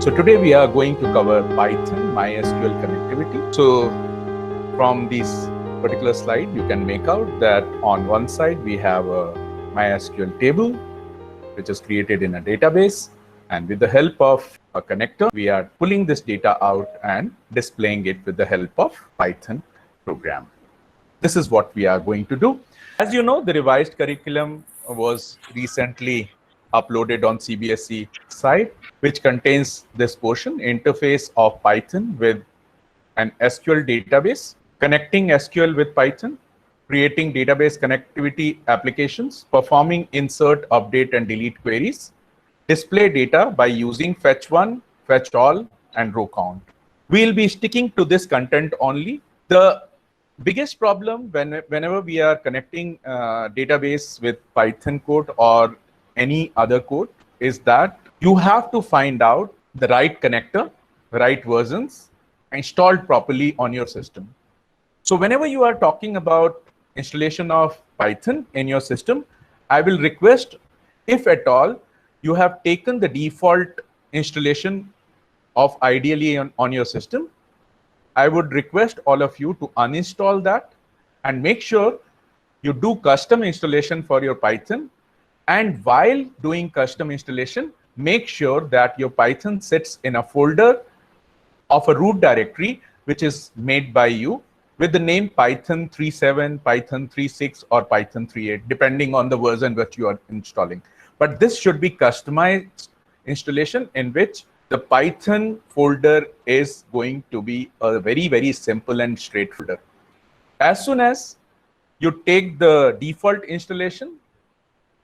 So today we are going to cover Python MySQL connectivity. So from this particular slide, you can make out that on one side we have a MySQL table, which is created in a database. And with the help of a connector, we are pulling this data out and displaying it with the help of Python program. This is what we are going to do. As you know, the revised curriculum was recently uploaded on CBSE site, which contains this portion, interface of Python with an SQL database, connecting SQL with Python, creating database connectivity applications, performing insert, update, and delete queries, display data by using fetch one, fetch all, and row count. We'll be sticking to this content only. The biggest problem whenever we are connecting database with Python code or any other code is that you have to find out the right connector, right versions, installed properly on your system. So whenever you are talking about installation of Python in your system, I will request, if at all, you have taken the default installation of ideally on your system, I would request all of you to uninstall that and make sure you do custom installation for your Python. And while doing custom installation, make sure that your Python sits in a folder of a root directory, which is made by you with the name Python 3.7, Python 3.6, or Python 3.8, depending on the version that you are installing. But this should be customized installation in which the Python folder is going to be a very, very simple and straight folder. As soon as you take the default installation,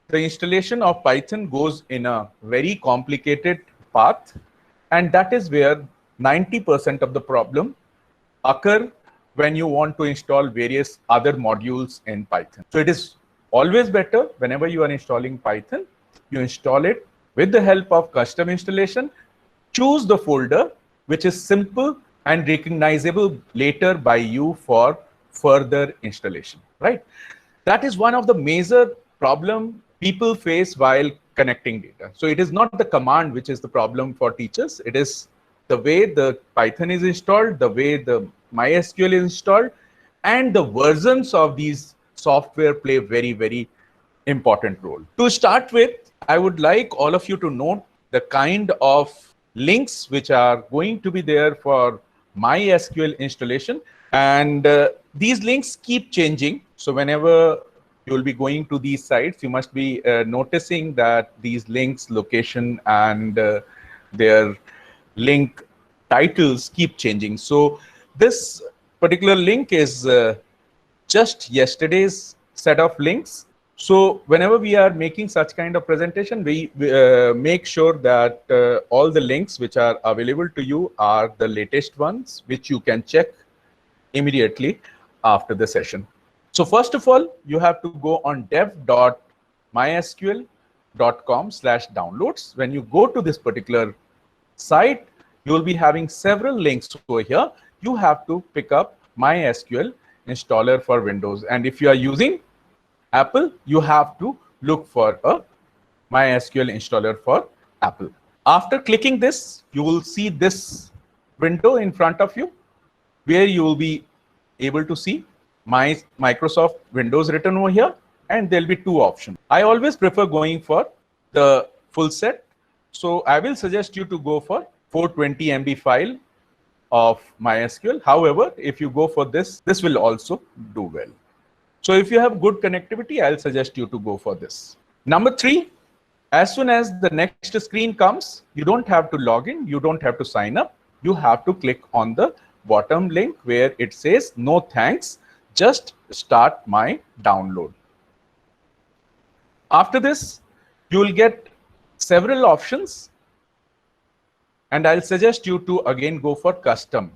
the installation of Python goes in a very complicated path, and that is where 90% of the problem occur when you want to install various other modules in Python. So it is always better whenever you are installing Python, you install it with the help of custom installation. Choose the folder which is simple and recognizable later by you for further installation, right? That is one of the major problem people face while connecting data. So it is not the command which is the problem for teachers. It is the way the Python is installed, the way the MySQL is installed, and the versions of these software play very, very important role. To start with, I would like all of you to note the kind of links which are going to be there for MySQL installation. And these links keep changing. So whenever you will be going to these sites, you must be noticing that these links, location, and their link titles keep changing. So this particular link is just yesterday's set of links. So whenever we are making such kind of presentation, we make sure that all the links which are available to you are the latest ones, which you can check immediately after the session. So first of all, you have to go on dev.mysql.com/downloads. When you go to this particular site, you will be having several links over here. You have to pick up MySQL installer for Windows. And if you are using Apple, you have to look for a MySQL installer for Apple. After clicking this, you will see this window in front of you where you will be able to see Microsoft Windows written over here, and there'll be two options. I always prefer going for the full set. So I will suggest you to go for 420 MB file of MySQL. However, if you go for this will also do well. So if you have good connectivity, I'll suggest you to go for this. Number 3, as soon as the next screen comes, you don't have to log in, you don't have to sign up. You have to click on the bottom link where it says, no thanks, just start my download. After this, you will get several options, and I'll suggest you to again go for custom.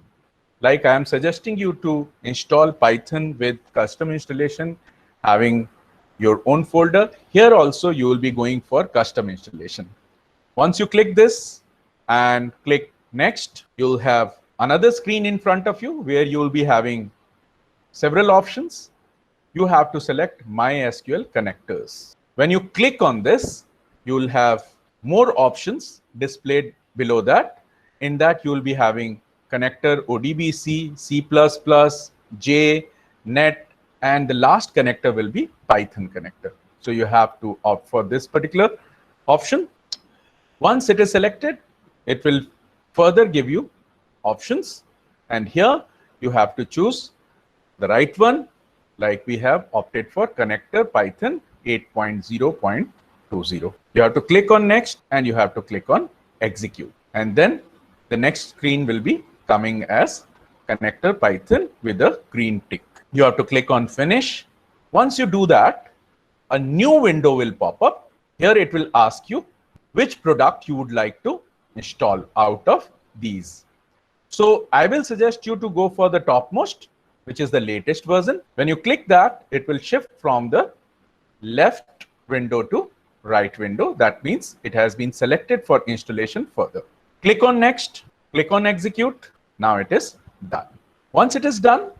Like I am suggesting you to install Python with custom installation, having your own folder. Here also you will be going for custom installation. Once you click this and click next, you'll have another screen in front of you where you will be having several options. You have to select MySQL connectors. When you click on this, you will have more options displayed below that. In that, you will be having connector ODBC, C++, J, Net, and the last connector will be Python connector. So you have to opt for this particular option. Once it is selected, it will further give you options. And here you have to choose the right one, like we have opted for connector Python 8.0.20. You have to click on next and you have to click on execute. And then the next screen will be coming as connector Python with a green tick. You have to click on finish. Once you do that, a new window will pop up. Here it will ask you which product you would like to install out of these. So I will suggest you to go for the topmost, which is the latest version. When you click that, it will shift from the left window to right window. That means it has been selected for installation further. Click on next, click on execute. Now it is done. Once it is done,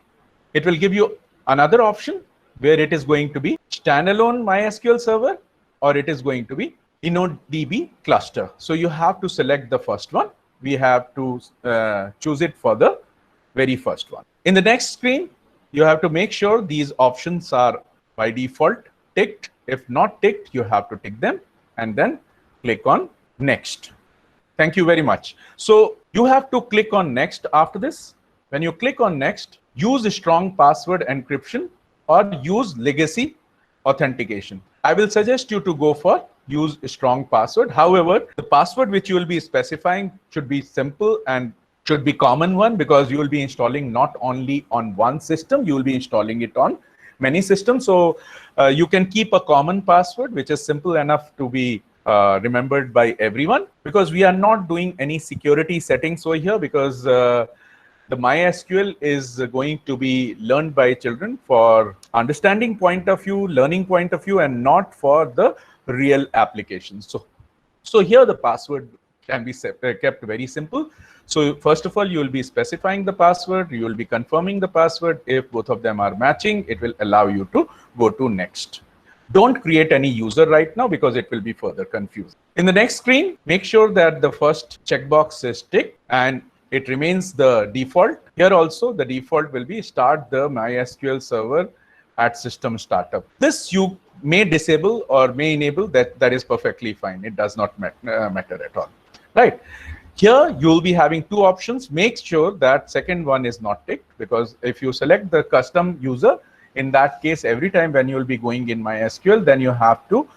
it will give you another option where it is going to be standalone MySQL server or it is going to be InnoDB cluster. So you have to select the first one. We have to choose it for the very first one. In the next screen, you have to make sure these options are by default ticked. If not ticked, you have to tick them and then click on next. Thank you very much. So you have to click on next after this. When you click on next, use a strong password encryption or use legacy authentication. I will suggest you to go for use a strong password. However, the password which you will be specifying should be simple and should be common one, because you will be installing not only on one system, you will be installing it on many systems. So you can keep a common password which is simple enough to be remembered by everyone, because we are not doing any security settings over here, because the MySQL is going to be learned by children for understanding point of view, learning point of view, and not for the real applications. So here the password can be kept very simple. So first of all, you will be specifying the password, you will be confirming the password. If both of them are matching, it will allow you to go to next. Don't create any user right now because it will be further confused. In the next screen, make sure that the first checkbox is ticked and it remains the default. Here also the default will be start the MySQL server at system startup. This you may disable or may enable, that is perfectly fine. It does not matter at all, right? Here you will be having two options. Make sure that second one is not ticked, because if you select the custom user, in that case, every time when you will be going in MySQL, then you have to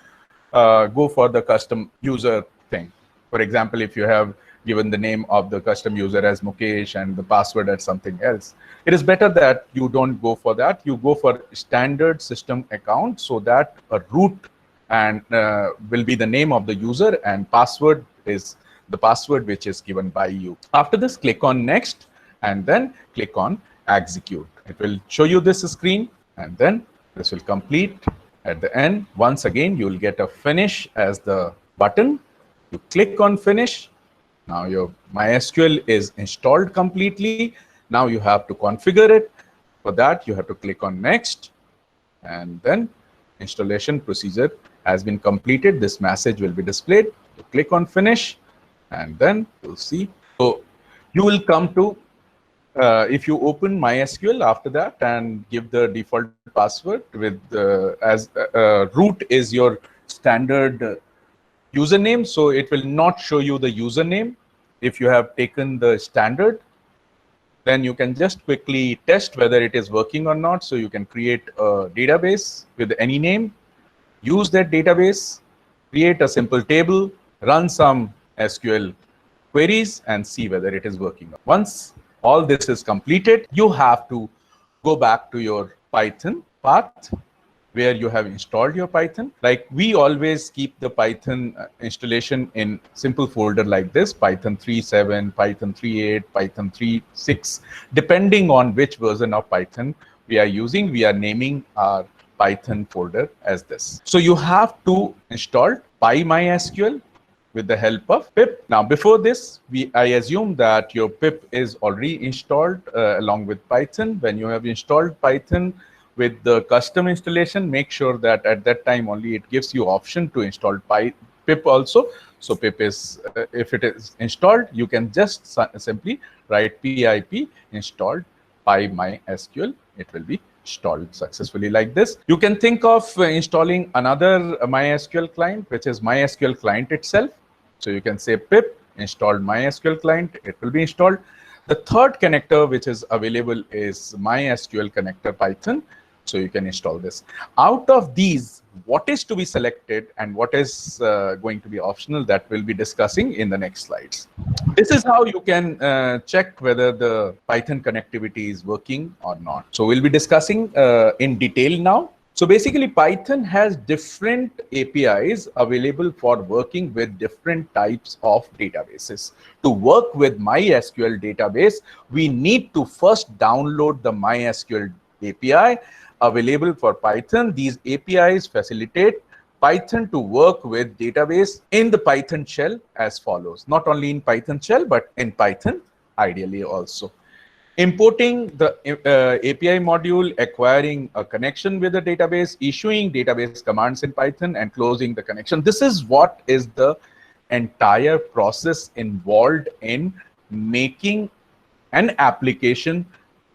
go for the custom user thing. For example, if you have given the name of the custom user as Mukesh and the password as something else, it is better that you don't go for that. You go for standard system account, so that a root and will be the name of the user and password is the password which is given by you. After this, click on next and then click on execute. It will show you this screen and then this will complete. At the end, once again, you will get a finish as the button. You click on finish. Now your MySQL is installed completely. Now you have to configure it. For that, you have to click on next and then installation procedure has been completed. This message will be displayed. You click on finish and then you'll see. So you will come to, if you open MySQL after that and give the default password with as root is your standard username, so it will not show you the username. If you have taken the standard, then you can just quickly test whether it is working or not. So you can create a database with any name, use that database, create a simple table, run some SQL queries and see whether it is working. Once all this is completed, you have to go back to your Python path where you have installed your Python. Like we always keep the Python installation in simple folder like this, Python 3.7, Python 3.8, Python 3.6, depending on which version of Python we are using, we are naming our Python folder as this. So you have to install PyMySQL with the help of pip. Now, before this, I assume that your pip is already installed along with Python. When you have installed Python with the custom installation, make sure that at that time only it gives you option to install pip also. So pip is, if it is installed, you can just simply write pip installed PyMySQL. It will be installed successfully like this. You can think of installing another MySQL client, which is MySQL client itself. So you can say pip installed MySQL client, it will be installed. The third connector which is available is MySQL connector Python. So you can install this. Out of these, what is to be selected and what is going to be optional, that we'll be discussing in the next slides. This is how you can check whether the Python connectivity is working or not. So we'll be discussing in detail now. So basically, Python has different APIs available for working with different types of databases. To work with MySQL database, we need to first download the MySQL API available for Python. These APIs facilitate Python to work with database in the Python shell as follows. Not only in Python shell, but in Python ideally also. Importing the API module, acquiring a connection with the database, issuing database commands in Python, and closing the connection. This is what is the entire process involved in making an application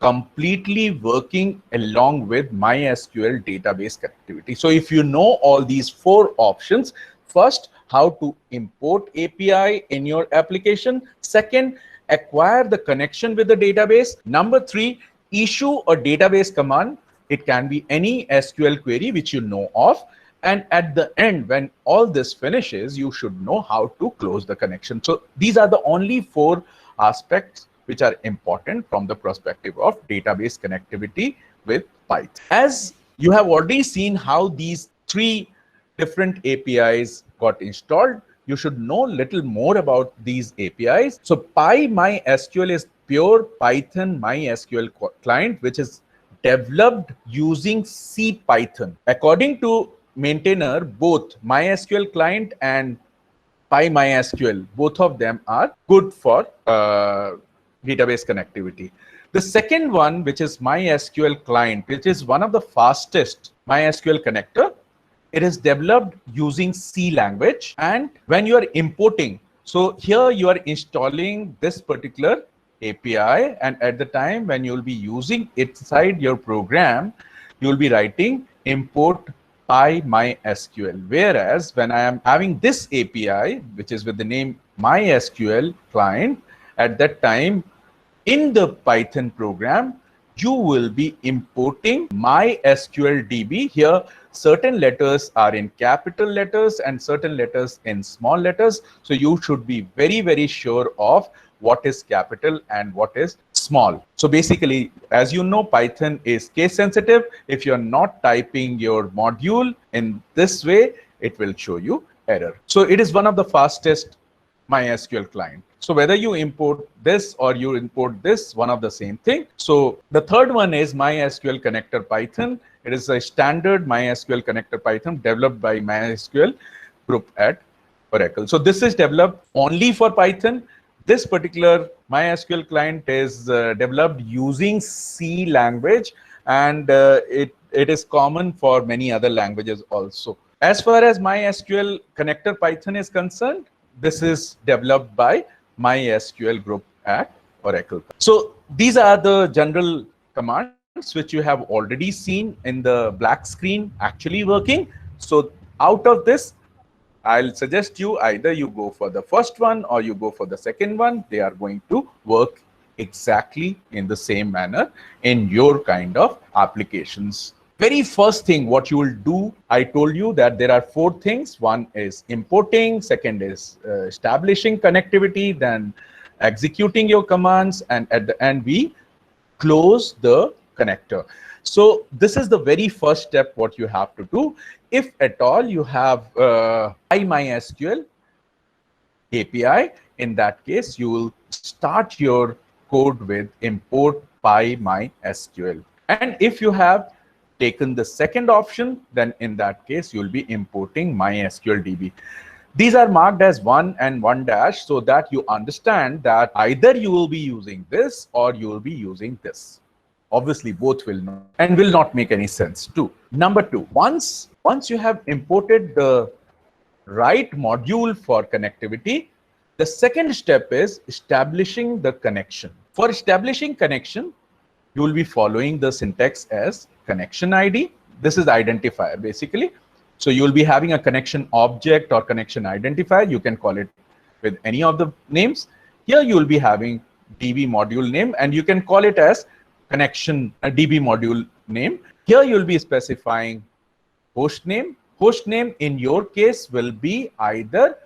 completely working along with MySQL database connectivity. So if you know all these four options, first, how to import API in your application. Second, acquire the connection with the database. Number three, issue a database command. It can be any SQL query which you know of. And at the end, when all this finishes, you should know how to close the connection. So these are the only four aspects which are important from the perspective of database connectivity with Python. As you have already seen how these three different APIs got installed, you should know little more about these APIs. So PyMySQL is pure Python MySQL client, which is developed using CPython. According to maintainer, both MySQL client and PyMySQL, both of them are good for database connectivity. The second one, which is MySQL client, which is one of the fastest MySQL connector, it is developed using C language. And when you are importing, so here you are installing this particular API, and at the time when you will be using it inside your program, you will be writing import PyMySQL. Whereas when I am having this API, which is with the name MySQL client, at that time in the Python program, you will be importing MySQL DB. Here, certain letters are in capital letters and certain letters in small letters. So you should be very, very sure of what is capital and what is small. So basically, as you know, Python is case sensitive. If you're not typing your module in this way, it will show you error. So it is one of the fastest MySQL client. So whether you import this or you import this, one of the same thing. So the third one is MySQL connector Python. It is a standard MySQL connector Python developed by MySQL group at Oracle. So this is developed only for Python. This particular MySQL client is developed using C language, and it is common for many other languages also. As far as MySQL connector Python is concerned, this is developed by MySQL group at Oracle. So these are the general commands which you have already seen in the black screen actually working. So out of this, I'll suggest you either you go for the first one or you go for the second one. They are going to work exactly in the same manner in your kind of applications. Very first thing what you will do, I told you that there are four things. One is importing, second is establishing connectivity, then executing your commands, and at the end we close the connector. So this is the very first step what you have to do. If at all you have PyMySQL API, in that case you will start your code with import PyMySQL. And if you have taken the second option, then in that case you will be importing MySQL DB. These are marked as 1 and 1 dash so that you understand that either you will be using this or you will be using this. Obviously, both will not and will not make any sense too. Number two, once you have imported the write module for connectivity. The second step is establishing the connection. For establishing connection, you will be following the syntax as connection ID. This is identifier basically. So you will be having a connection object or connection identifier. You can call it with any of the names. Here you will be having DB module name, and you can call it as connection DB module name. Here you will be specifying host name. Host name in your case will be either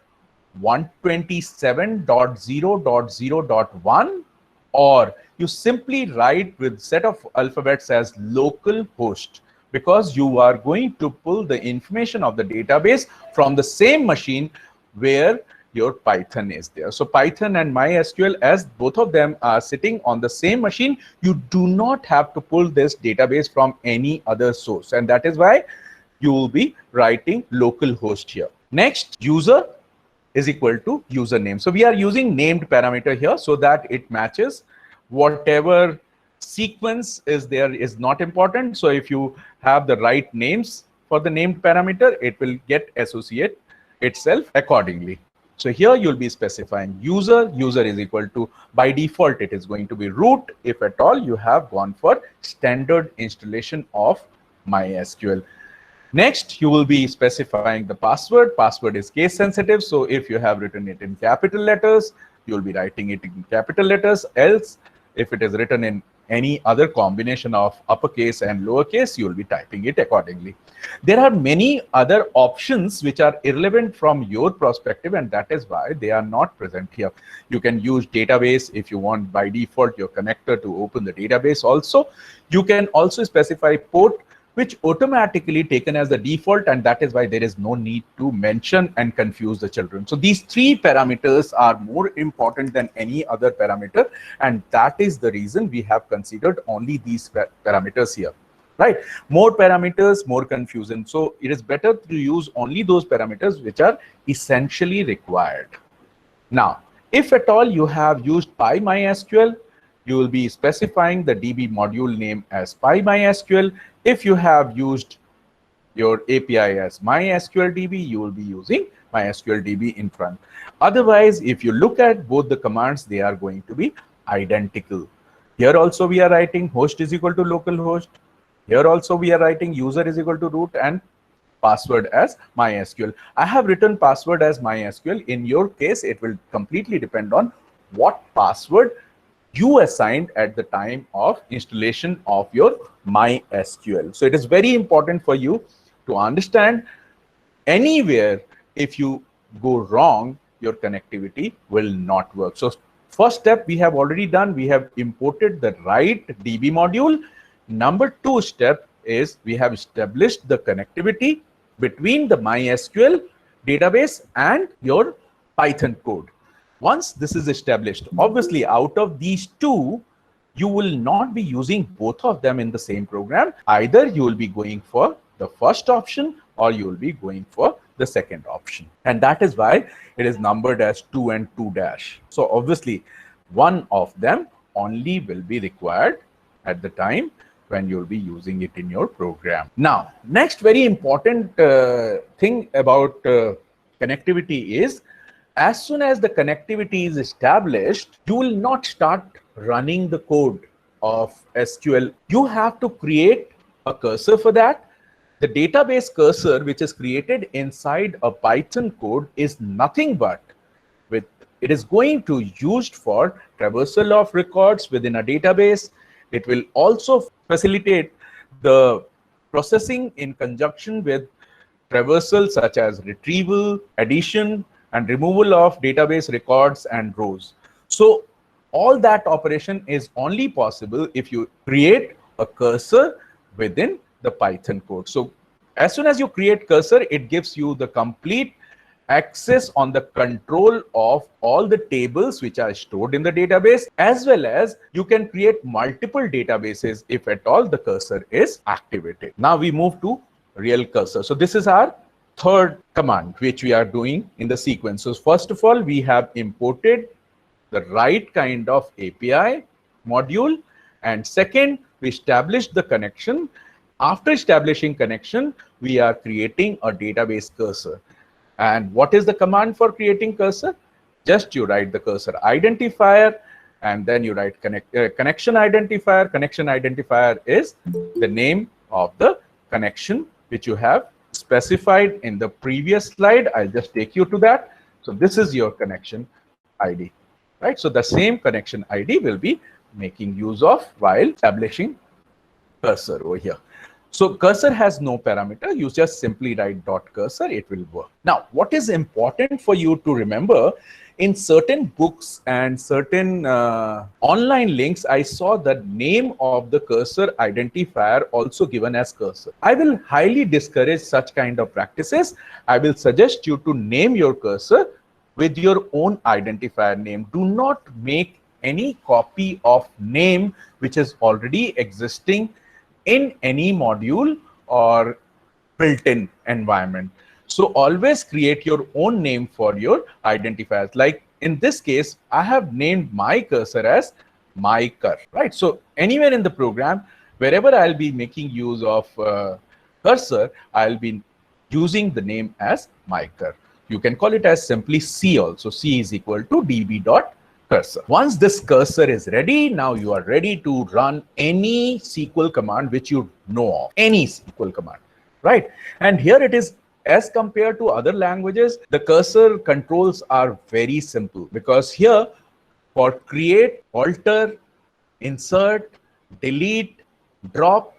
127.0.0.1, or you simply write with set of alphabets as local host, because you are going to pull the information of the database from the same machine where your Python is there. So Python and MySQL, as both of them are sitting on the same machine, you do not have to pull this database from any other source, and that is why you will be writing local host here. Next, user is equal to username. So we are using named parameter here so that it matches whatever sequence is there is not important. So if you have the right names for the named parameter, it will get associate itself accordingly. So here you'll be specifying user. User is equal to, by default, it is going to be root if at all you have gone for standard installation of MySQL. Next, you will be specifying the password. Password is case sensitive. So if you have written it in capital letters, you will be writing it in capital letters. Else, if it is written in any other combination of uppercase and lowercase, you will be typing it accordingly. There are many other options which are irrelevant from your perspective, and that is why they are not present here. You can use database if you want by default your connector to open the database also. You can also specify port, which automatically taken as the default, and that is why there is no need to mention and confuse the children. So these three parameters are more important than any other parameter, and that is the reason we have considered only these parameters here, right? More parameters, more confusion. So it is better to use only those parameters which are essentially required. Now, if at all you have used PyMySQL, you will be specifying the DB module name as PyMySQL. If you have used your API as MySQLDB, you will be using MySQLDB in front. Otherwise, if you look at both the commands, they are going to be identical. Here also we are writing host is equal to localhost. Here also we are writing user is equal to root and password as MySQL. I have written password as MySQL. In your case, it will completely depend on what password you assigned at the time of installation of your MySQL. So it is very important for you to understand anywhere if you go wrong, your connectivity will not work. So first step we have already done, we have imported the right DB module. Number two step is we have established the connectivity between the MySQL database and your Python code. Once this is established, obviously out of these two, you will not be using both of them in the same program. Either you will be going for the first option or you will be going for the second option. And that is why it is numbered as 2 and 2 dash. So obviously one of them only will be required at the time when you'll be using it in your program. Now, next very important thing about connectivity is, as soon as the connectivity is established, you will not start running the code of SQL. You have to create a cursor for that. The database cursor, which is created inside a Python code, is nothing but it is going to used for traversal of records within a database. It will also facilitate the processing in conjunction with traversal such as retrieval, addition, and removal of database records and rows. So all that operation is only possible if you create a cursor within the Python code. So as soon as you create cursor, it gives you the complete access on the control of all the tables which are stored in the database, as well as you can create multiple databases if at all the cursor is activated. Now we move to real cursor. So this is our third command which we are doing in the sequence. So first of all, we have imported the right kind of API module, and second, we established the connection. After establishing connection, we are creating a database cursor. And what is the command for creating cursor? Just you write the cursor identifier, and then you write connection identifier. Connection identifier is the name of the connection which you have specified in the previous slide. I'll just take you to that. So this is your connection ID, right? So the same connection ID will be making use of while establishing cursor over here. So cursor has no parameter. You just simply write dot cursor, it will work. Now, what is important for you to remember, in certain books and certain online links, I saw the name of the cursor identifier also given as cursor. I will highly discourage such kind of practices. I will suggest you to name your cursor with your own identifier name. Do not make any copy of name which is already existing in any module or built-in environment. So always create your own name for your identifiers. Like in this case, I have named my cursor as mycur, right? So anywhere in the program, wherever I'll be making use of cursor, I'll be using the name as mycur. You can call it as simply C also. C is equal to db.cursor. Once this cursor is ready, now you are ready to run any SQL command which you know of, any SQL command, right? And here it is, as compared to other languages, the cursor controls are very simple, because here for create, alter, insert, delete, drop,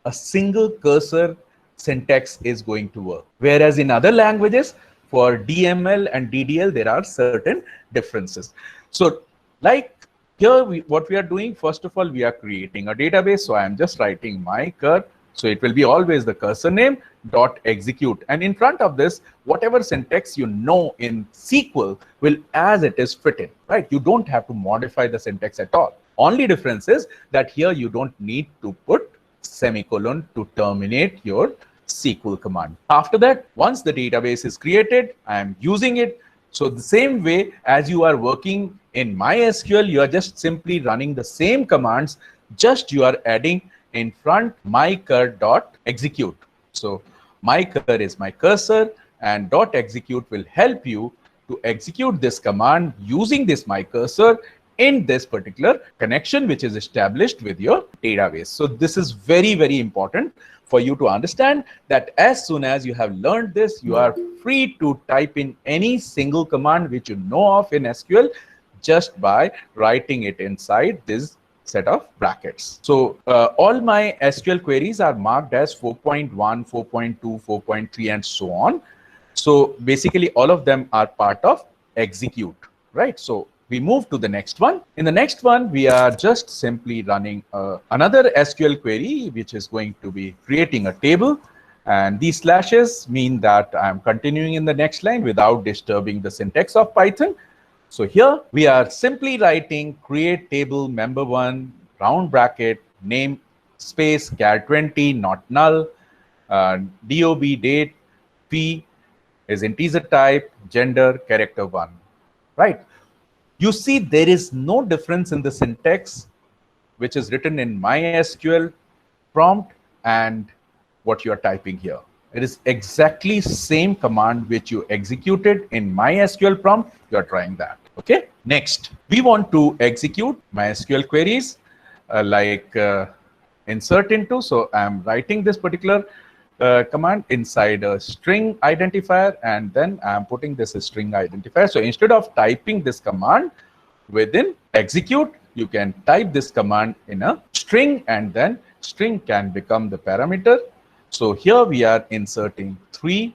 a single cursor syntax is going to work. Whereas in other languages, for DML and DDL, there are certain differences. So like here, what we are doing, first of all, we are creating a database. So I am just writing mycur. So it will be always the cursor name dot execute. And in front of this, whatever syntax you know in SQL will as it is fit in, right? You don't have to modify the syntax at all. Only difference is that here you don't need to put semicolon to terminate your SQL command. After that, once the database is created, I am using it. So the same way as you are working in MySQL, you are just simply running the same commands, just you are adding in front mycur.execute. So mycur is my cursor, and .execute will help you to execute this command using this mycursor in this particular connection which is established with your database. So this is very, very important for you to understand that as soon as you have learned this, you are free to type in any single command which you know of in SQL just by writing it inside this set of brackets. So all my SQL queries are marked as 4.1, 4.2, 4.3, and so on. So basically all of them are part of execute, right? So we move to the next one. In the next one, we are just simply running another SQL query, which is going to be creating a table. And these slashes mean that I'm continuing in the next line without disturbing the syntax of Python. So here we are simply writing create table member1, round bracket, name space, char20, not null, DOB date, P is integer type, gender, character 1, right? You see, there is no difference in the syntax which is written in MySQL prompt and what you are typing here. It is exactly same command which you executed in MySQL prompt. You are trying that. Okay. Next, we want to execute MySQL queries like insert into. So I'm writing this particular command inside a string identifier, and then I'm putting this string identifier. So instead of typing this command within execute, you can type this command in a string, and then string can become the parameter. So here we are inserting 3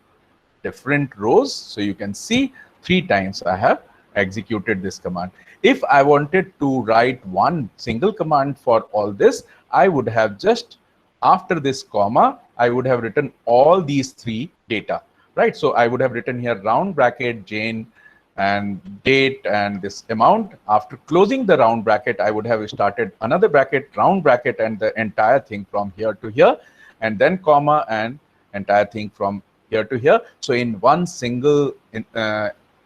different rows. So you can see 3 times I have executed this command. If I wanted to write one single command for all this, I would have just after this comma, I would have written all these 3 data, right? So I would have written here round bracket, Jane, and date, and this amount. After closing the round bracket, I would have started another bracket, round bracket, and the entire thing from here to here, and then comma and entire thing from here to here. So in one single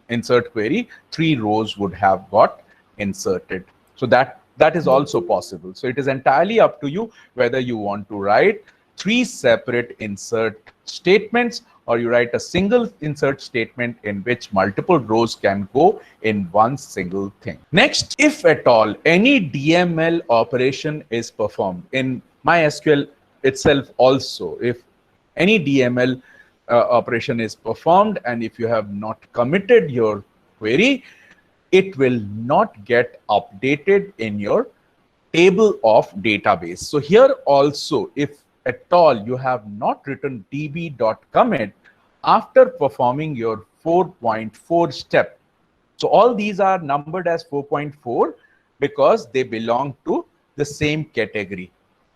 insert query, 3 rows would have got inserted. So that is also possible. So it is entirely up to you whether you want to write three separate insert statements, or you write a single insert statement in which multiple rows can go in one single thing. Next, if at all any DML operation is performed in MySQL itself also, if any DML operation is performed and if you have not committed your query, it will not get updated in your table of database. So here also, if at all you have not written db.commit after performing your 4.4 step. So all these are numbered as 4.4 because they belong to the same category,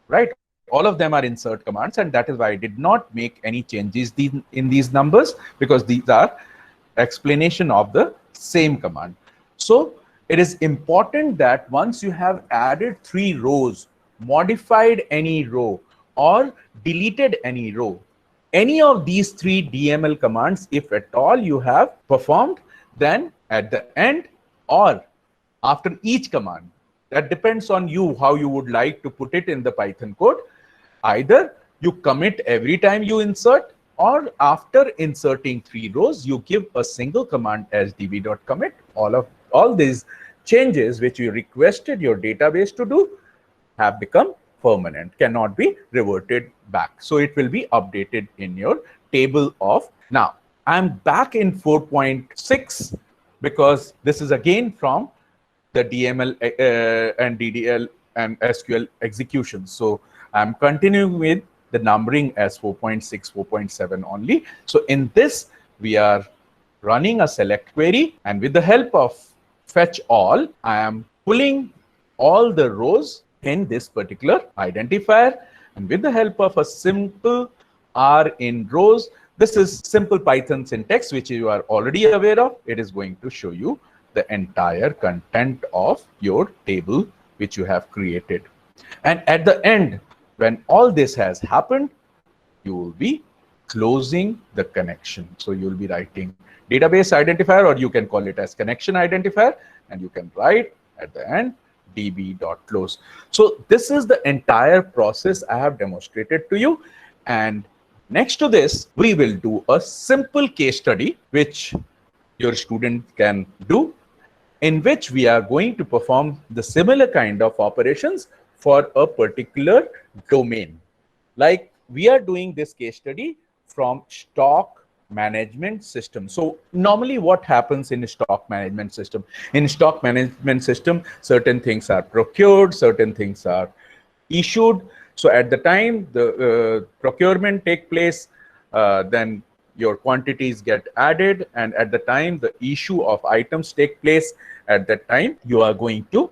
right? All of them are insert commands, and that is why I did not make any changes in these numbers, because these are explanation of the same command. So it is important that once you have added 3 rows, modified any row, or deleted any row, any of these 3 DML commands, if at all you have performed, then at the end or after each command, that depends on you how you would like to put it in the Python code. Either you commit every time you insert, or after inserting 3 rows, you give a single command as db.commit. All these changes which you requested your database to do have become permanent, cannot be reverted back. So it will be updated in your table of. Now, I'm back in 4.6 because this is again from the DML and DDL and SQL execution. So I'm continuing with the numbering as 4.6, 4.7 only. So in this, we are running a select query, and with the help of fetch all, I am pulling all the rows in this particular identifier, and with the help of a simple R in rows, this is simple Python syntax which you are already aware of. It is going to show you the entire content of your table which you have created. And at the end, when all this has happened, you will be closing the connection. So you will be writing database identifier, or you can call it as connection identifier, and you can write at the end db.close. So this is the entire process I have demonstrated to you. And next to this, we will do a simple case study which your student can do, in which we are going to perform the similar kind of operations for a particular domain. Like we are doing this case study from stock management system. So normally what happens in a stock management system? In stock management system, certain things are procured, certain things are issued. So at the time the procurement take place, then your quantities get added, and at the time the issue of items take place, at that time you are going to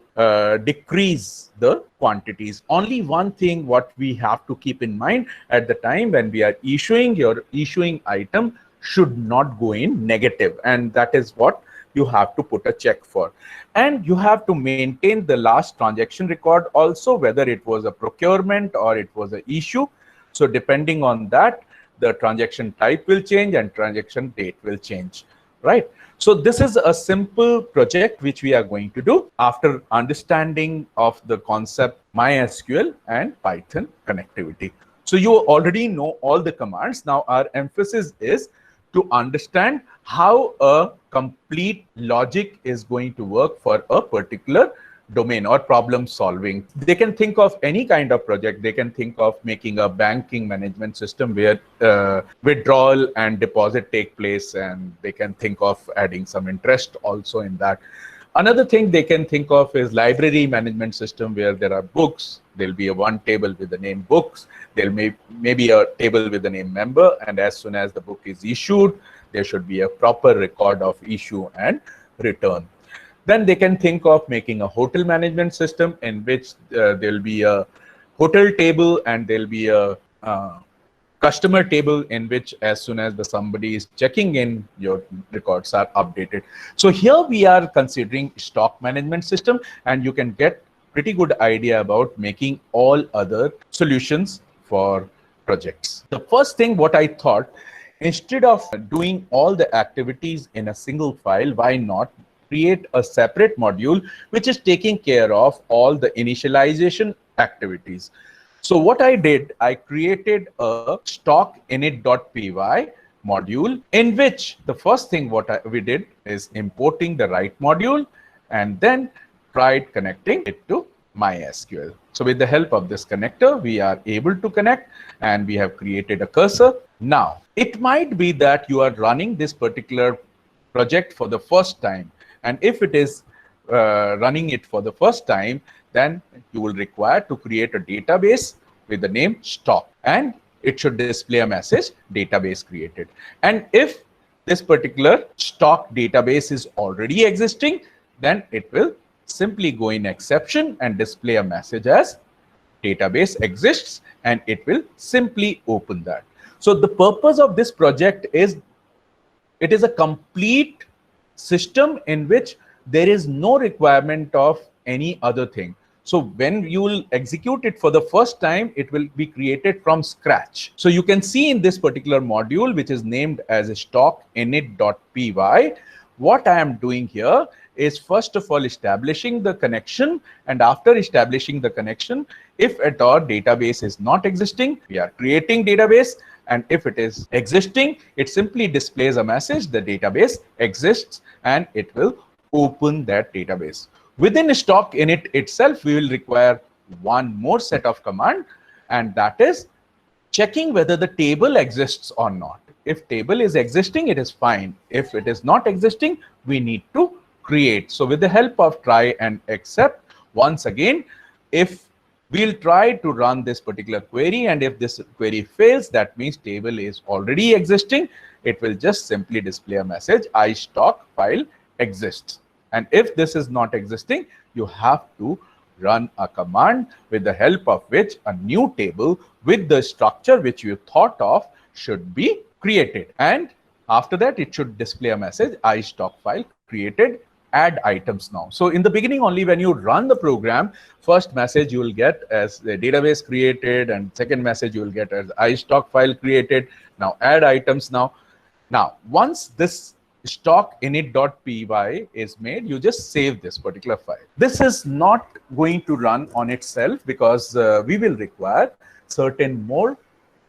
decrease the quantities. Only one thing what we have to keep in mind, at the time when we are issuing, your issuing item should not go in negative, and that is what you have to put a check for. And you have to maintain the last transaction record also, whether it was a procurement or it was an issue. So depending on that, the transaction type will change and transaction date will change, right? So this is a simple project which we are going to do after understanding of the concept MySQL and Python connectivity. So you already know all the commands. Now our emphasis is to understand how a complete logic is going to work for a particular domain or problem solving. They can think of any kind of project. They can think of making a banking management system where withdrawal and deposit take place, and they can think of adding some interest also in that. Another thing they can think of is library management system, where there are books. There'll be a one table with the name books. There may be a table with the name member, and as soon as the book is issued, there should be a proper record of issue and return. Then they can think of making a hotel management system in which there'll be a hotel table and there'll be a customer table in which as soon as somebody is checking in, your records are updated. So here we are considering stock management system, and you can get pretty good idea about making all other solutions for projects. The first thing what I thought, instead of doing all the activities in a single file, why not create a separate module which is taking care of all the initialization activities. So what I did, I created a stock init.py module in which the first thing we did is importing the right module and then tried connecting it to MySQL. So with the help of this connector, we are able to connect and we have created a cursor. Now, it might be that you are running this particular project for the first time. And if it is running it for the first time, then you will require to create a database with the name stock, and it should display a message database created. And if this particular stock database is already existing, then it will simply go in exception and display a message as database exists, and it will simply open that. So the purpose of this project is it is a complete system in which there is no requirement of any other thing. So when you will execute it for the first time, it will be created from scratch. So you can see in this particular module, which is named as stock init.py, what I am doing here is first of all establishing the connection. And after establishing the connection, if at all database is not existing, we are creating database. And if it is existing, it simply displays a message, the database exists, and it will open that database. Within stock init itself, we will require one more set of command, and that is checking whether the table exists or not. If table is existing, it is fine. If it is not existing, we need to create. So with the help of try and except, once again, if we'll try to run this particular query, and if this query fails, that means table is already existing. It will just simply display a message, iStock file exists. And if this is not existing, you have to run a command with the help of which a new table with the structure which you thought of should be created. And after that, it should display a message, iStock file created, add items now. So in the beginning, only when you run the program, first message you will get as the database created, and second message you will get as iStock file created. Now add items now. Now, once this stock init.py is made, you just save this particular file. This is not going to run on itself because we will require certain more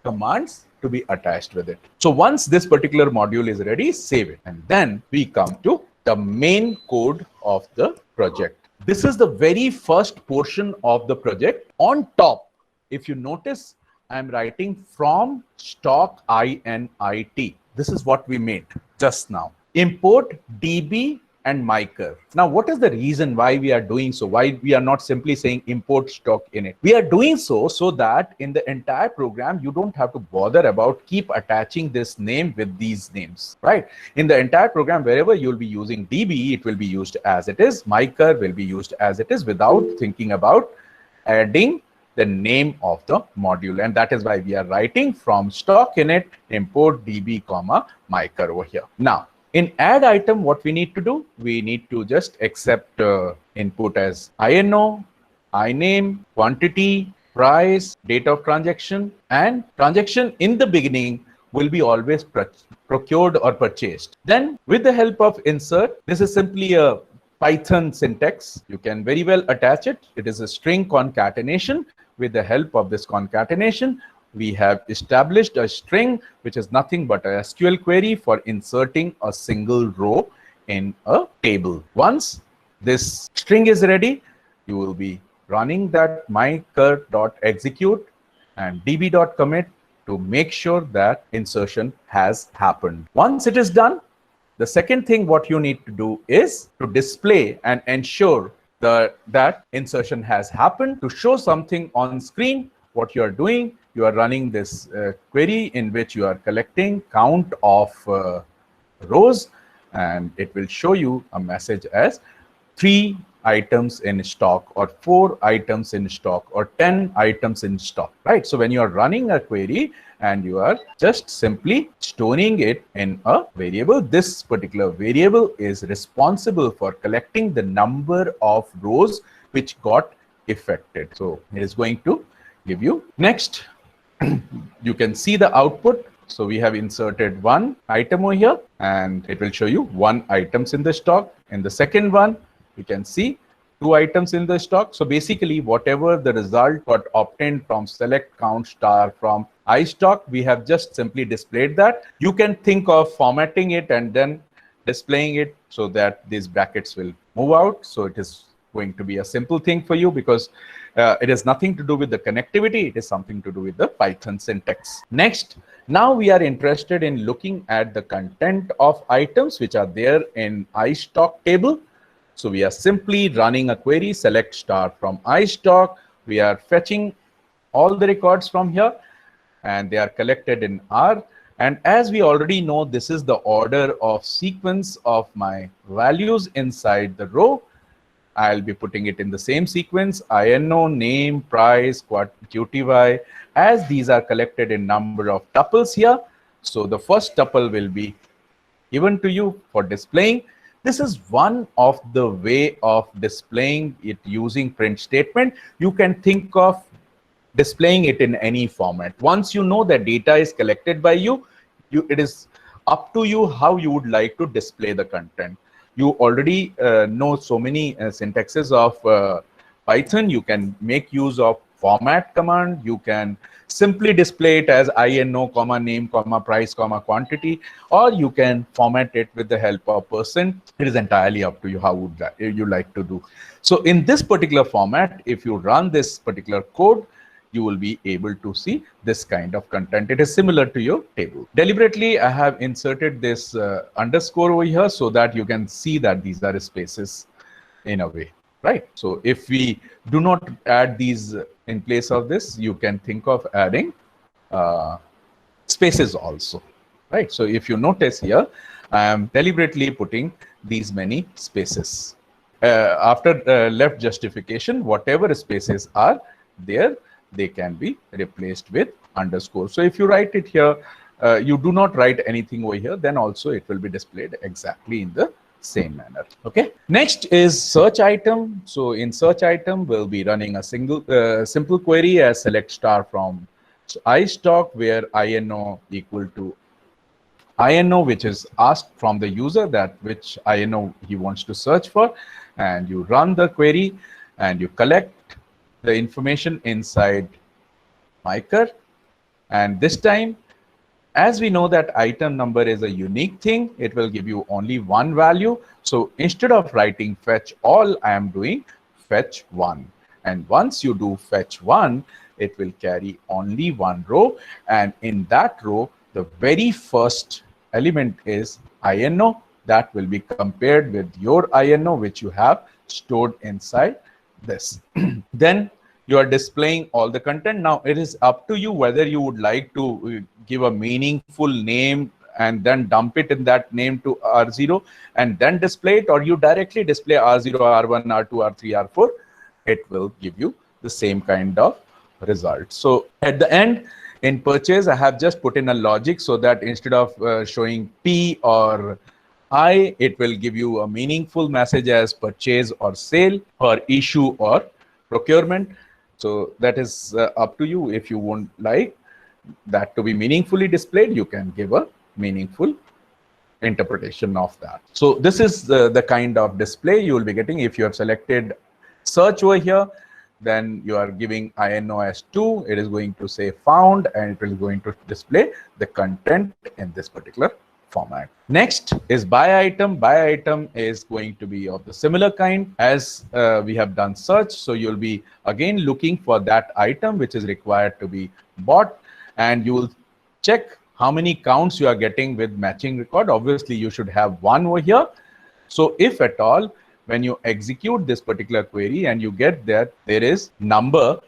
commands to be attached with it. So once this particular module is ready, save it. And then we come to the main code of the project. This is the very first portion of the project. On top, if you notice, I'm writing from stock init. This is what we made just now. Import DB and MyCurve. Now, what is the reason why we are doing so? Why we are not simply saying import stock init? We are doing so that in the entire program, you don't have to bother about keep attaching this name with these names, right? In the entire program, wherever you'll be using DB, it will be used as it is. MyCurve will be used as it is without thinking about adding the name of the module. And that is why we are writing from stock init import DB, MyCurve over here. Now, in add item, what we need to do, we need to just accept input as INO, INAME, quantity, price, date of transaction, and transaction in the beginning will be always procured or purchased. Then with the help of insert, this is simply a Python syntax. You can very well attach it. It is a string concatenation. With the help of this concatenation, we have established a string, which is nothing but a SQL query for inserting a single row in a table. Once this string is ready, you will be running that mycurve.execute and db.commit to make sure that insertion has happened. Once it is done, the second thing what you need to do is to display and ensure that insertion has happened. To show something on screen, what you are doing, you are running this query in which you are collecting count of rows, and it will show you a message as 3 items in stock or 4 items in stock or 10 items in stock, right? So when you are running a query and you are just simply storing it in a variable, this particular variable is responsible for collecting the number of rows which got affected. So it is going to give you next. You can see the output. So we have inserted 1 item over here, and it will show you 1 items in the stock. In the second one, you can see 2 items in the stock. So basically, whatever the result got obtained from select count star from iStock, we have just simply displayed that. You can think of formatting it and then displaying it so that these brackets will move out. So it is going to be a simple thing for you because it has nothing to do with the connectivity. It is something to do with the Python syntax. Next, now we are interested in looking at the content of items which are there in iStock table. So we are simply running a query, select star from iStock. We are fetching all the records from here and they are collected in R. And as we already know, this is the order of sequence of my values inside the row. I'll be putting it in the same sequence, INO, name, price, QTY, as these are collected in number of tuples here. So the first tuple will be given to you for displaying. This is one of the way of displaying it using print statement. You can think of displaying it in any format. Once you know that data is collected by you, it is up to you how you would like to display the content. You already know so many syntaxes of Python. You can make use of format command. You can simply display it as INO, name, price, quantity, or you can format it with the help of %. It is entirely up to you how would you like to do. So in this particular format, if you run this particular code, you will be able to see this kind of content. It is similar to your table. Deliberately, I have inserted this underscore over here so that you can see that these are spaces in a way, right? So if we do not add these in place of this, you can think of adding spaces also, right? So if you notice here, I am deliberately putting these many spaces. After left justification, whatever spaces are there, they can be replaced with underscore. So if you write it here, you do not write anything over here, then also it will be displayed exactly in the same manner. Okay. Next is search item. So in search item, we'll be running a simple query as select star from iStock, where INO equal to INO, which is asked from the user, that which INO he wants to search for, and you run the query and you collect the information inside Mycur. And this time, as we know that item number is a unique thing, it will give you only one value. So instead of writing fetch all, I am doing fetch one. And once you do fetch one, it will carry only one row. And in that row, the very first element is INO. That will be compared with your INO, which you have stored inside this. Then you are displaying all the content. Now it is up to you whether you would like to give a meaningful name and then dump it in that name to R0 and then display it, or you directly display R0, R1, R2, R3, R4. It will give you the same kind of result. So at the end, in purchase, I have just put in a logic so that instead of showing P or I, it will give you a meaningful message as purchase or sale or issue or procurement. So that is up to you. If you won't like that to be meaningfully displayed, you can give a meaningful interpretation of that. So this is the kind of display you will be getting. If you have selected search over here, then you are giving INO as 2. It is going to say found, and it will going to display the content in this particular format. Next is buy item. Buy item is going to be of the similar kind as we have done search. So you'll be again looking for that item which is required to be bought, and you will check how many counts you are getting with matching record. Obviously, you should have one over here. So if at all, when you execute this particular query and you get that there is number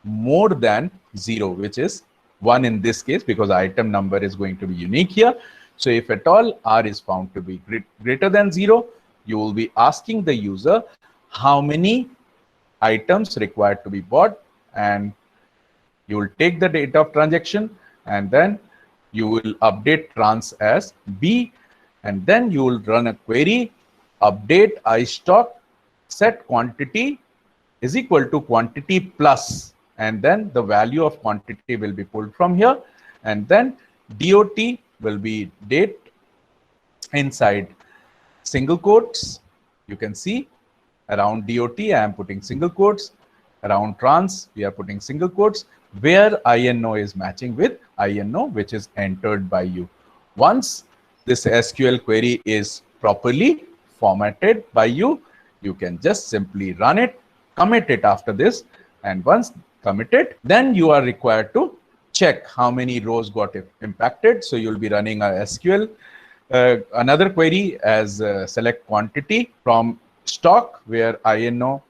more than 0, which is 1 in this case, because item number is going to be unique here. So if at all R is found to be greater than 0, you will be asking the user how many items required to be bought, and you will take the date of transaction, and then you will update trans as B, and then you will run a query, update iStock, set quantity is equal to quantity plus, and then the value of quantity will be pulled from here, and then DOT will be date inside single quotes. You can see Around DOT, I am putting single quotes. Around trans, we are putting single quotes, where INO is matching with INO, which is entered by you. Once this SQL query is properly formatted by you, you can just simply run it, commit it after this, and once committed, then you are required to check how many rows got impacted. So you'll be running a SQL, another query as select quantity from stock, where INO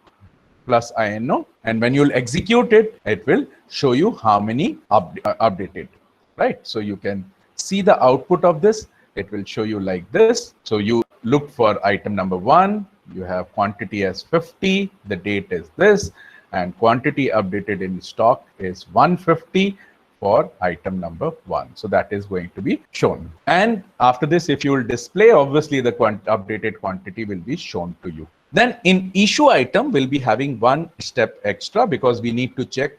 plus INO, and when you'll execute it, it will show you how many updated, right? So you can see the output of this. It will show you like this. So you look for item number 1, you have quantity as 50, the date is this, and quantity updated in stock is 150 for item number 1. So that is going to be shown. And after this, if you will display, obviously the updated quantity will be shown to you. Then in issue item, we'll be having one step extra because we need to check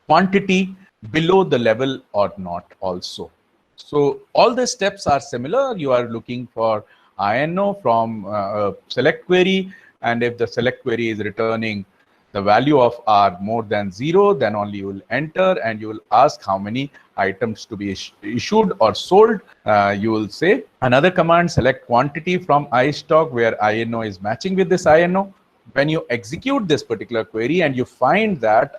quantity below the level or not also. So all the steps are similar. You are looking for INO from select query, and if the select query is returning the value of R more than 0, then only you will enter, and you will ask how many items to be issued or sold. You will say another command, select quantity from iStock, where INO is matching with this INO. When you execute this particular query and you find that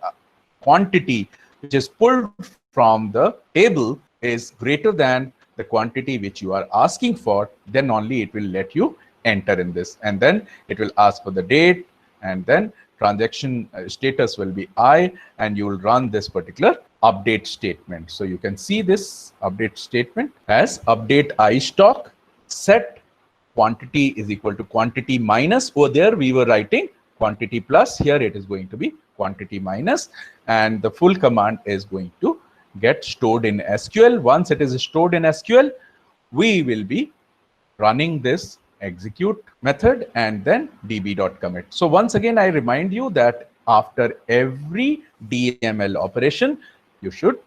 quantity which is pulled from the table is greater than the quantity which you are asking for, then only it will let you enter in this. And then it will ask for the date, and then transaction status will be I, and you will run this particular update statement. So you can see this update statement as update iStock, set quantity is equal to quantity minus. Over there we were writing quantity plus, here it is going to be quantity minus, and the full command is going to get stored in SQL. Once it is stored in SQL, we will be running this execute method and then db.commit. So once again, I remind you that after every DML operation, you should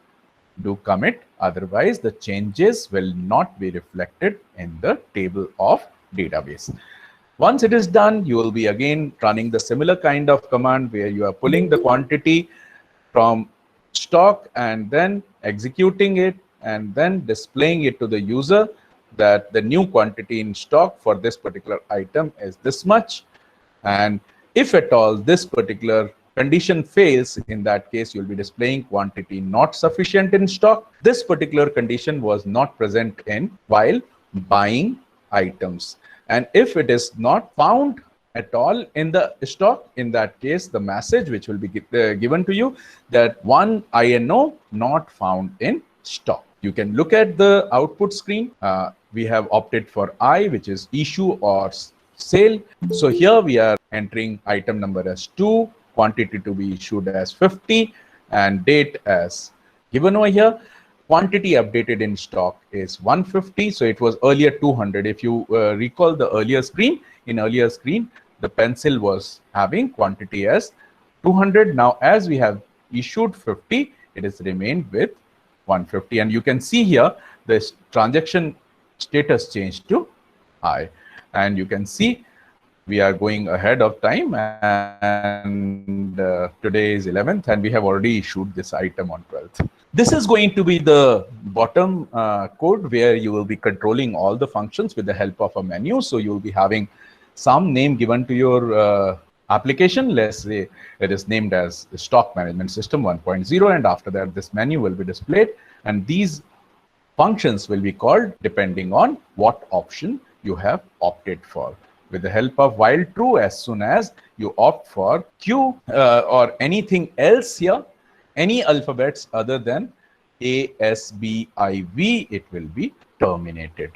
do commit. Otherwise, the changes will not be reflected in the table of database. Once it is done, you will be again running the similar kind of command where you are pulling the quantity from stock and then executing it and then displaying it to the user that the new quantity in stock for this particular item is this much. And if at all this particular condition fails, in that case, you'll be displaying quantity not sufficient in stock. This particular condition was not present in while buying items. And if it is not found at all in the stock, in that case, the message which will be given to you that one INO not found in stock. You can look at the output screen. We have opted for I, which is issue or sale. So here we are entering item number as 2, quantity to be issued as 50, and date as given over here. Quantity updated in stock is 150. So it was earlier 200. If you recall the earlier screen, in earlier screen, the pencil was having quantity as 200. Now, as we have issued 50, it is remained with 150. And you can see here, this transaction status changed to I. And you can see we are going ahead of time, and today is 11th, and we have already issued this item on 12th. This is going to be the bottom code where you will be controlling all the functions with the help of a menu. So you will be having some name given to your application. Let's say it is named as the Stock Management System 1.0, and after that this menu will be displayed, and these functions will be called depending on what option you have opted for. With the help of while true, as soon as you opt for Q or anything else here, any alphabets other than A, S, B, I, V, it will be terminated.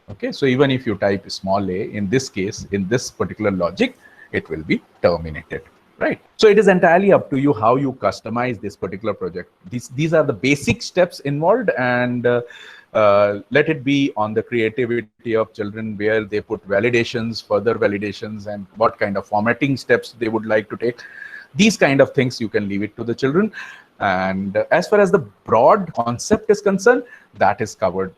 Okay, so even if you type small a, in this case, in this particular logic, it will be terminated, right? So it is entirely up to you how you customize this particular project. These are the basic steps involved, and let it be on the creativity of children where they put validations, further validations, and what kind of formatting steps they would like to take. These kind of things you can leave it to the children. And as far as the broad concept is concerned, that is covered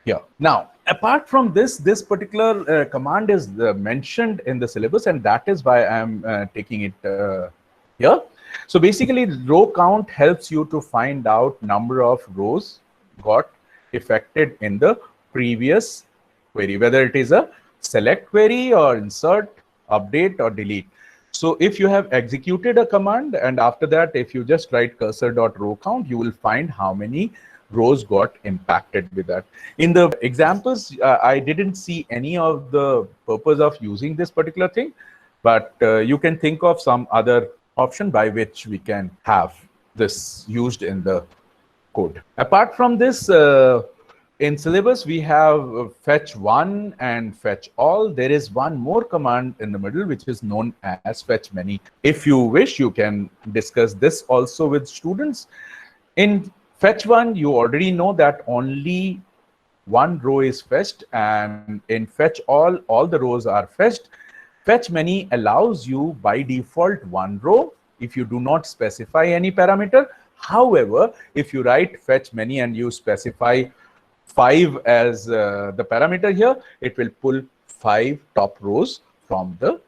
here. Now, Apart from this, this particular command is mentioned in the syllabus, and that is why I'm taking it here. So basically, row count helps you to find out number of rows got affected in the previous query, whether it is a select query or insert, update, or delete. So if you have executed a command, and after that, if you just write cursor.row count, you will find how many rows got impacted with that. In the examples, I didn't see any of the purpose of using this particular thing, but you can think of some other option by which we can have this used in the code. Apart from this, in syllabus, we have fetch one and fetch all. There is one more command in the middle, which is known as fetch many. If you wish, you can discuss this also with students. In fetch one, you already know that only one row is fetched, and in fetch all the rows are fetched. Fetch many allows you by default one row if you do not specify any parameter. However, if you write fetch many and you specify 5 as the parameter here, it will pull 5 top rows from the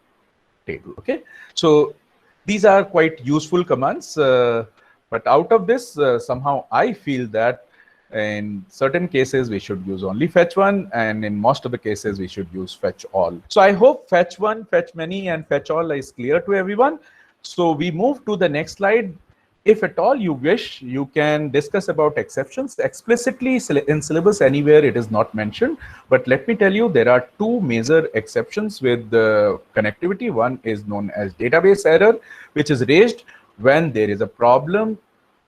table. Okay, so these are quite useful commands, but out of this, somehow I feel that in certain cases we should use only fetch one, and in most of the cases we should use fetch all. So I hope fetch one, fetch many, and fetch all is clear to everyone. So we move to the next slide. If at all you wish, you can discuss about exceptions. Explicitly in syllabus anywhere it is not mentioned, but let me tell you, there are two major exceptions with the connectivity. One is known as database error, which is raised when there is a problem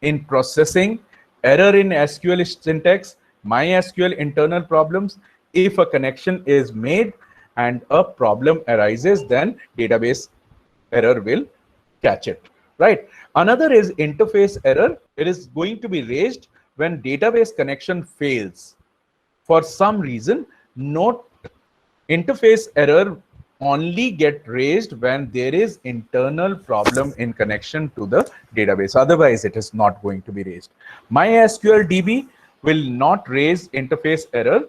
in processing, error in SQL syntax, MySQL internal problems. If a connection is made and a problem arises, then database error will catch it. Right. Another is interface error. It is going to be raised when database connection fails. For some reason, note interface error only get raised when there is internal problem in connection to the database. Otherwise, it is not going to be raised. MySQL DB will not raise interface error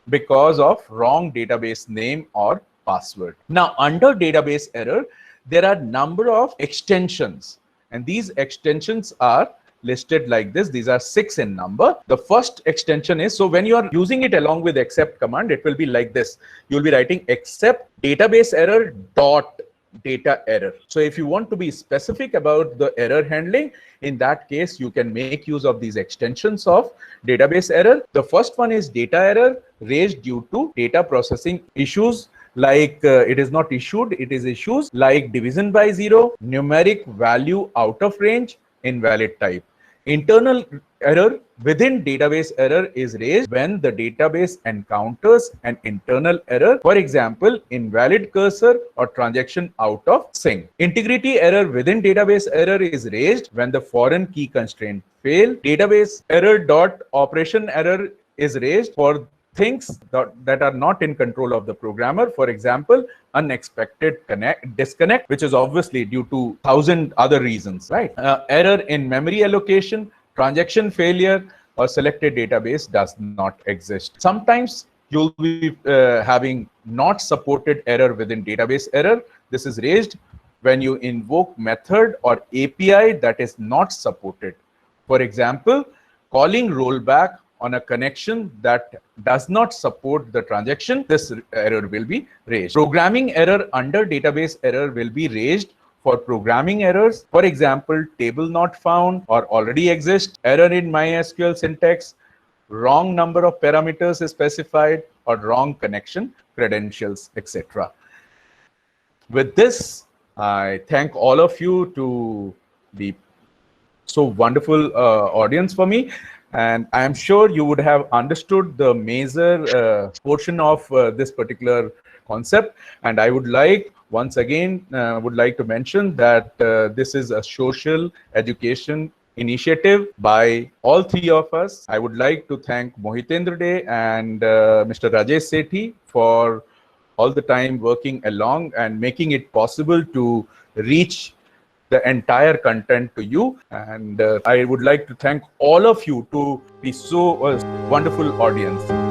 because of wrong database name or password. Now, under database error, there are number of extensions, and these extensions are listed like this. These are 6 in number. The first extension is, so when you are using it along with except command, it will be like this. You will be writing except database error dot data error. So if you want to be specific about the error handling, in that case, you can make use of these extensions of database error. The first one is data error raised due to data processing issues, like it is not issued, it is issues like division by 0, numeric value out of range, invalid type. Internal error within database error is raised when the database encounters an internal error, for example, invalid cursor or transaction out of sync. Integrity error within database error is raised when the foreign key constraint fail. Database error dot operation error is raised for things that are not in control of the programmer. For example, unexpected disconnect, which is obviously due to 1,000 other reasons, right? Error in memory allocation, transaction failure, or selected database does not exist. Sometimes you'll be having not supported error within database error. This is raised when you invoke method or API that is not supported. For example, calling rollback on a connection that does not support the transaction, this error will be raised. Programming error under database error will be raised for programming errors. For example, table not found or already exists, error in MySQL syntax, wrong number of parameters is specified, or wrong connection credentials, etc. With this, I thank all of you to be so wonderful audience for me. And I am sure you would have understood the major portion of this particular concept. And I would like, once again, would like to mention that this is a social education initiative by all three of us. I would like to thank Mohitendra De and Mr. Rajesh Sethi for all the time working along and making it possible to reach the entire content to you. And I would like to thank all of you to be so wonderful audience.